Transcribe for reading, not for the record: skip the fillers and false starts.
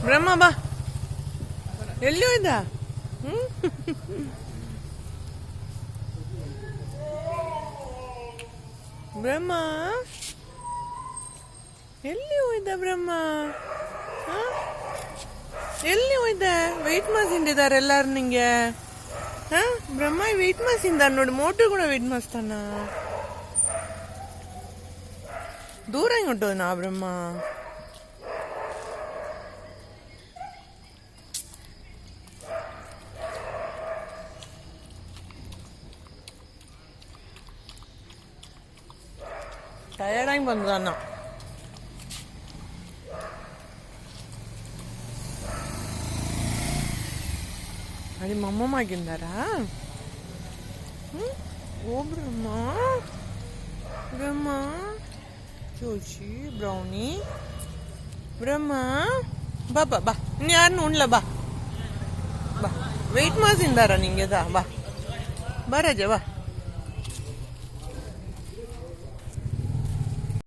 ಬ್ರಹ್ಮ ಬಾ, ಎಲ್ಲಿ ಹೋಯ್ದ? ಬ್ರಹ್ಮ ಎಲ್ಲಿ ಹೋಯ್ದ? ಬ್ರಹ್ಮ ಎಲ್ಲಿ ಹೋಯ್ದ? ವೆಯ್ಟ್ ಮಾಡ್ಸಿದ್ದಾರೆ ಎಲ್ಲಾರು ನಿಂಗೆ. ಬ್ರಹ್ಮ ವೆಯ್ಟ್ ಮಾಡ್ಸಿಂದ ನೋಡಿ, ಮೋಟರ್ ಕೂಡ ವೆಯ್ಟ್ ಮಾಡಿಸ್ತಾನ. ದೂರ ಹಿಂಗ್ ಹೊಂಟೋದ್ನಾ ಬ್ರಹ್ಮ? టయర్డ్ ఆಗಿ ಬಂದದನ್ನ. అది మా అమ్మమ్మ ఆగిందారా? ఓ బ్రహ్మ, బ్రహ్మ ಜೋಶಿ ಬ್ರೌನಿ, ಬ್ರಹ್ಮ ಬಾ ಬಾ ಬಾ, ಇನ್ಯಾರನ್ನು ಉಣ್ಲ ಬಾ ಬಾ, ವೆಯ್ಟ್ ಮಾಡ್ಸಿಂದಾರ ನಿಂಗೆ. ಬಾ ಬಾ ರಾಜ ಬಾ.